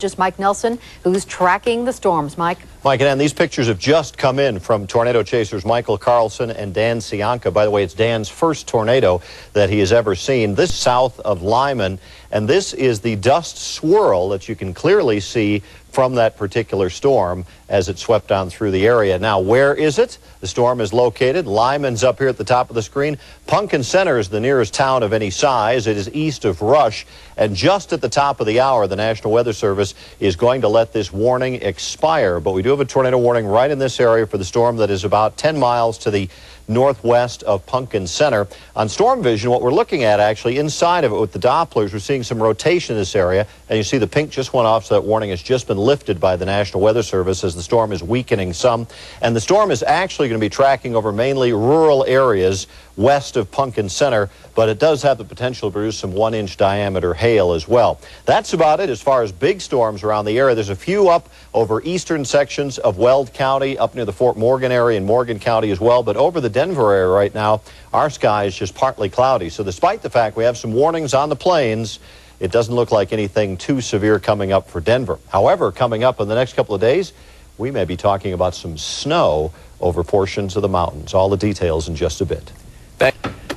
Just Mike Nelson, who's tracking the storms. Mike, and these pictures have just come in from tornado chasers Michael Carlson and Dann Cianca. By the way, it's Dan's first tornado that he has ever seen. This south of Lyman, and this is the dust swirl that you can clearly see from that particular storm as it swept down through the area. Now, where is it? The storm is located. Lyman's up here at the top of the screen. Pumpkin Center is the nearest town of any size. It is east of Rush. And just at the top of the hour, the National Weather Service is going to let this warning expire. But we do have a tornado warning right in this area for the storm that is about 10 miles to the northwest of Pumpkin Center. On storm vision, what we're looking at actually inside of it with the Dopplers, we're seeing some rotation in this area, and you see the pink just went off, so that warning has just been lifted by the National Weather Service as the storm is weakening some. And the storm is actually going to be tracking over mainly rural areas west of Pumpkin Center, but it does have the potential to produce some 1-inch diameter hail as well. That's about it as far as big storms around the area. There's a few up over eastern sections of Weld County, up near the Fort Morgan area and Morgan County as well, but over the Denver area right now, our sky is just partly cloudy. So despite the fact we have some warnings on the plains, it doesn't look like anything too severe coming up for Denver. However, coming up in the next couple of days, we may be talking about some snow over portions of the mountains. All the details in just a bit.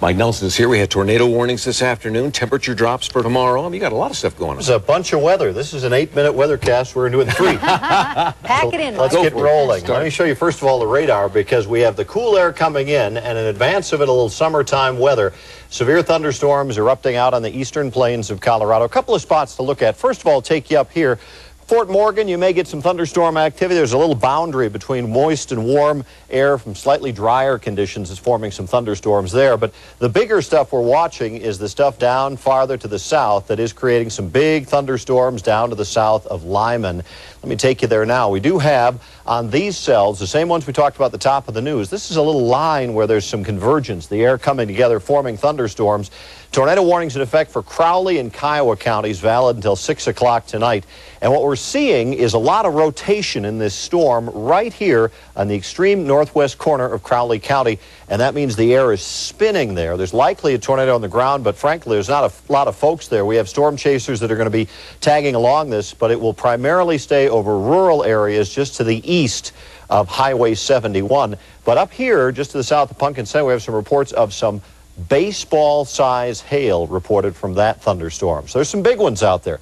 Mike Nelson is here. We had tornado warnings this afternoon, temperature drops for tomorrow. You got a lot of stuff going on. There's a bunch of weather. This is an 8-minute weathercast. We're going to do it in 3. Pack it in. Let's get rolling. Let me show you first of all the radar, because we have the cool air coming in, and in advance of it, a little summertime weather. Severe thunderstorms erupting out on the eastern plains of Colorado. A couple of spots to look at. First of all, I'll take you up here. Fort Morgan, you may get some thunderstorm activity. There's a little boundary between moist and warm air from slightly drier conditions that's forming some thunderstorms there. But the bigger stuff we're watching is the stuff down farther to the south that is creating some big thunderstorms down to the south of Lyman. Let me take you there now. We do have on these cells, the same ones we talked about at the top of the news. This is a little line where there's some convergence, the air coming together, forming thunderstorms. Tornado warnings in effect for Crowley and Kiowa counties, valid until 6 o'clock tonight. And what we're seeing is a lot of rotation in this storm right here on the extreme northwest corner of Crowley County, and that means the air is spinning there. There's likely a tornado on the ground, but frankly, there's not a lot of folks there. We have storm chasers that are going to be tagging along this, but it will primarily stay over rural areas just to the east of Highway 71. But up here, just to the south of Pumpkin Center, we have some reports of some baseball-size hail reported from that thunderstorm. So there's some big ones out there.